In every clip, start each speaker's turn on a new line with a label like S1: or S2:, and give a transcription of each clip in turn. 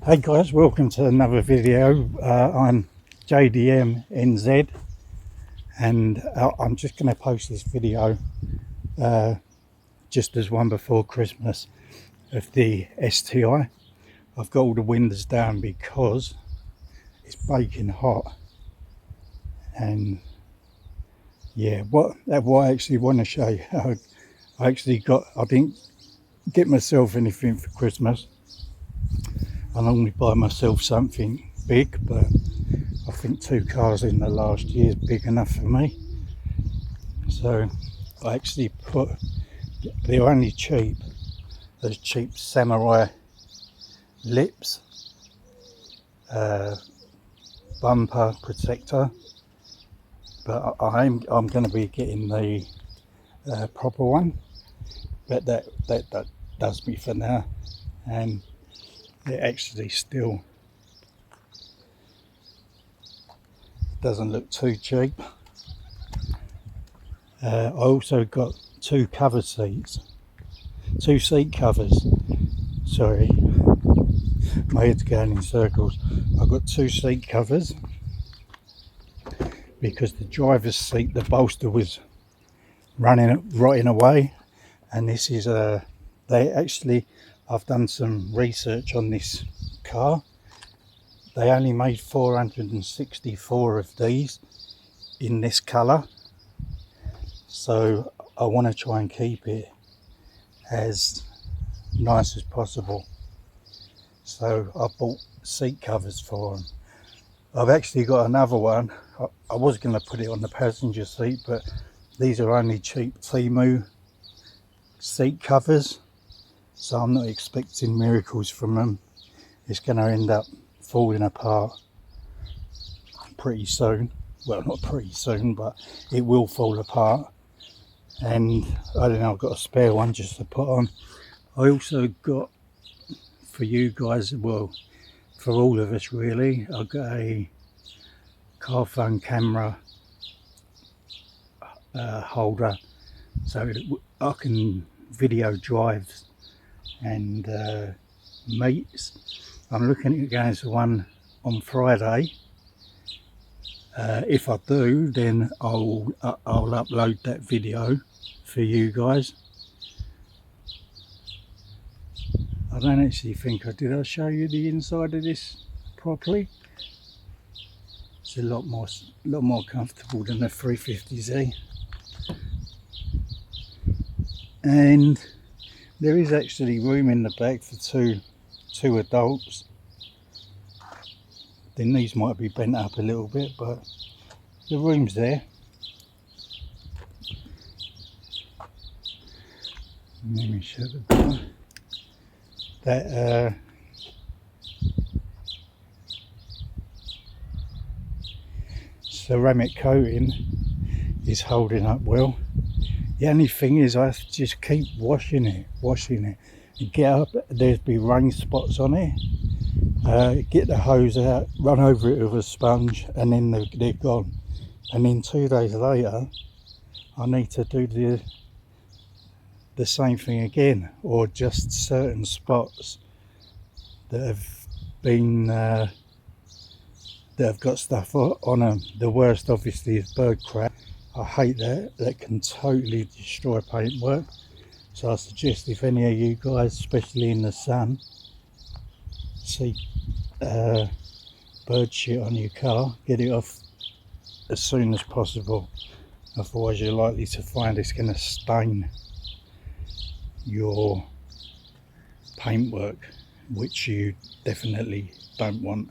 S1: Hey guys, welcome to another video. I'm JDM NZ, and I'm just going to post this video just as one before Christmas of the STI. I've got all the windows down because it's baking hot, and yeah, what I actually want to show you, I didn't get myself anything for Christmas. I normally buy myself something big, but I think 2 cars in the last year is big enough for me. So I actually put, they're only cheap, those cheap samurai lips, bumper protector, but I'm going to be getting the proper one, but that does me for now, and it actually still doesn't look too cheap. I also got 2 cover seats, 2 seat covers. Sorry, my head's going in circles. I've got 2 seat covers because the driver's seat, the bolster was rotting away, and this is I've done some research on this car. They only made 464 of these in this colour, so I want to try and keep it as nice as possible. So I bought seat covers for them. I've actually got another one. I was going to put it on the passenger seat, but these are only cheap Temu seat covers, so I'm not expecting miracles from them. It's going to end up falling apart pretty soon. Well, not pretty soon, but it will fall apart. And I don't know, I've got a spare one just to put on. I also got, for you guys, well, for all of us really, I've got a car phone camera holder, so I can video drives and meets. I'm looking at going to one on Friday. If I do, then I'll upload that video for you guys. I don't actually think did I show you the inside of this properly? It's a lot more comfortable than the 350Z, and there is actually room in the back for two adults. The knees might be bent up a little bit, but the room's there. Let me shut the door. That ceramic coating is holding up well. The only thing is I have to just keep washing it. You get up, there's be rain spots on it. Get the hose out, run over it with a sponge, and then they're gone. And then 2 days later, I need to do the same thing again, or just certain spots that have been that have got stuff on them. The worst, obviously, is bird crap. I hate that. That can totally destroy paintwork. So I suggest if any of you guys, especially in the sun, see bird shit on your car, get it off as soon as possible. Otherwise you're likely to find it's going to stain your paintwork, which you definitely don't want.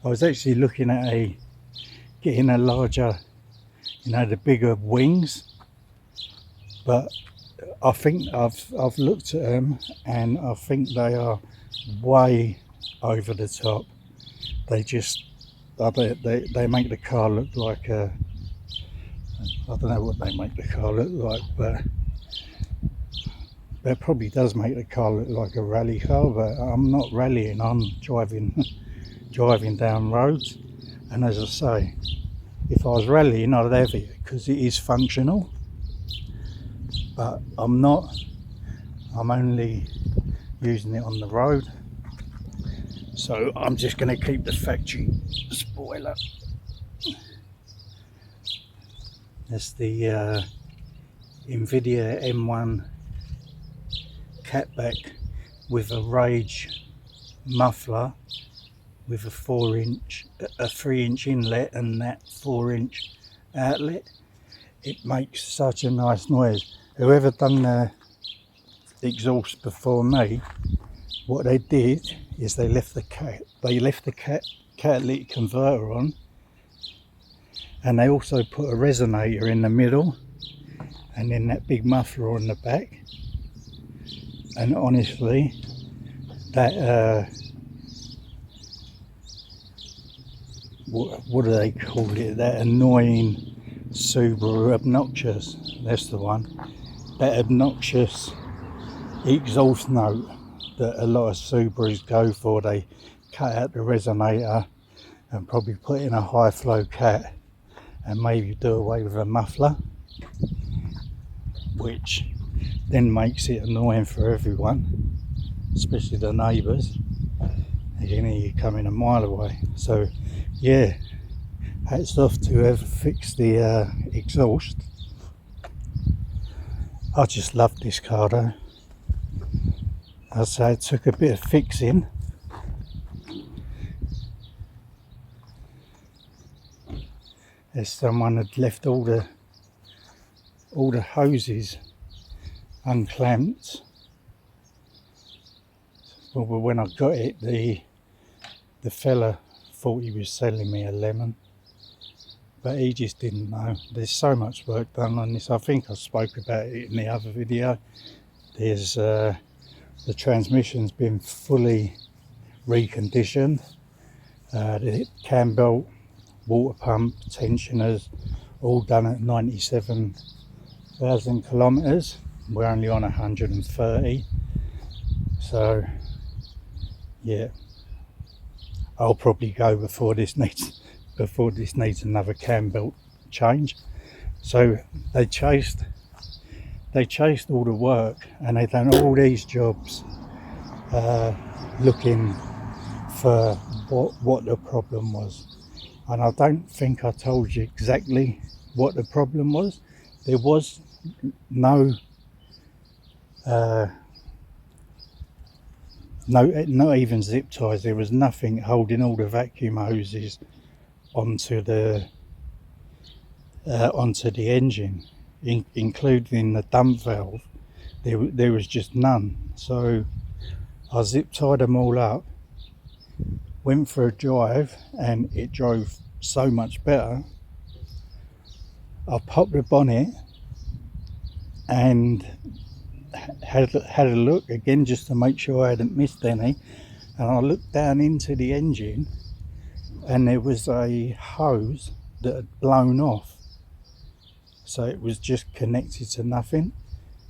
S1: I was actually looking at getting a larger, the bigger wings, but I think I've looked at them and I think they are way over the top. They make the car look like I don't know what they make the car look like, but that probably does make the car look like a rally car. But I'm not rallying, I'm driving down roads, and as I say, if I was rallying I'd have it because it is functional, but I'm not. I'm only using it on the road. So I'm just going to keep the factory spoiler. That's the Nvidia M1 catback with a Rage muffler with a 3-inch inlet and that 4-inch outlet. It makes such a nice noise. Whoever done the exhaust before me, what they did is they left the catalytic converter on, and they also put a resonator in the middle and then that big muffler on the back. And honestly, that what do they call it, that annoying Subaru obnoxious, that's the one, that obnoxious exhaust note that a lot of Subarus go for. They cut out the resonator and probably put in a high flow cat and maybe do away with a muffler, which then makes it annoying for everyone, especially the neighbours. They can hear you coming a mile away. So yeah, hats off to whoever fixed the exhaust. I just love this car though. I'd say it took a bit of fixing. As someone had left all the hoses unclamped. Well, when I got it, the fella thought he was selling me a lemon, but he just didn't know. There's so much work done on this. I think I spoke about it in the other video. There's the transmission's been fully reconditioned. The cam belt, water pump, tensioners, all done at 97,000 kilometers. We're only on 130. So yeah, I'll probably go before this needs another cam belt change. So they chased all the work and they done all these jobs looking for what the problem was. And I don't think I told you exactly what the problem was. There was not even zip ties. There was nothing holding all the vacuum hoses onto the engine, including the dump valve. There was just none. So I zip tied them all up, went for a drive, and it drove so much better. I popped the bonnet and had a look again just to make sure I hadn't missed any, and I looked down into the engine and there was a hose that had blown off, so it was just connected to nothing.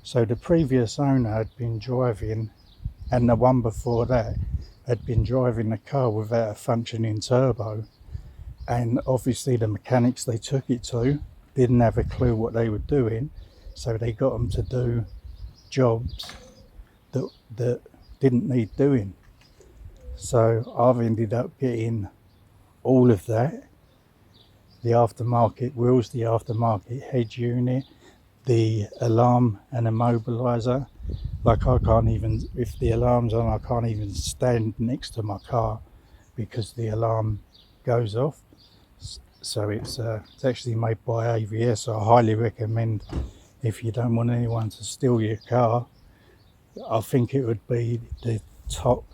S1: So the previous owner had been driving, and the one before that had been driving the car without a functioning turbo, and obviously the mechanics they took it to didn't have a clue what they were doing, so they got them to do jobs that didn't need doing. So I've ended up getting all of that, the aftermarket wheels, the aftermarket head unit, the alarm and immobilizer. Like I can't even, if the alarm's on, I can't even stand next to my car because the alarm goes off. So it's actually made by AVS. I highly recommend, if you don't want anyone to steal your car, I think it would be the top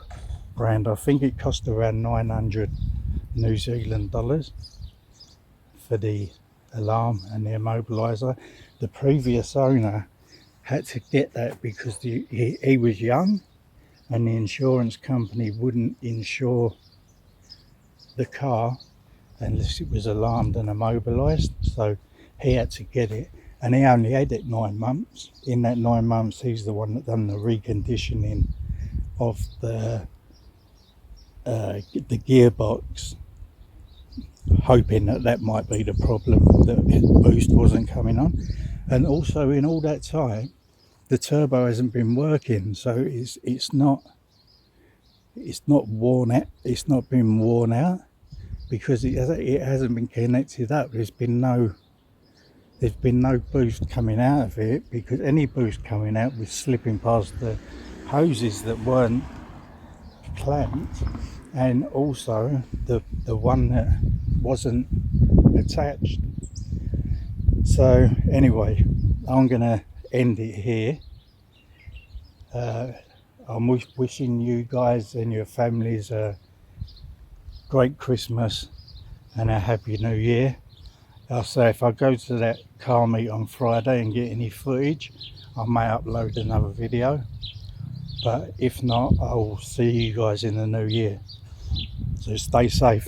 S1: brand. I think it cost around 900 New Zealand dollars for the alarm and the immobilizer. The previous owner had to get that because he was young and the insurance company wouldn't insure the car unless it was alarmed and immobilized, so he had to get it, and he only had it 9 months. In that 9 months he's the one that done the reconditioning of the gearbox, hoping that might be the problem, that boost wasn't coming on. And also in all that time the turbo hasn't been working, so it's not it's not worn out, it's not been worn out, because it hasn't been connected up. There's been no boost coming out of it, because any boost coming out was slipping past the hoses that weren't clamped, and also the one that wasn't attached. So anyway, I'm gonna end it here. I'm wishing you guys and your families a great Christmas and a happy New Year. I'll say if I go to that car meet on Friday and get any footage, I may upload another video, but if not, I'll see you guys in the new year. So stay safe.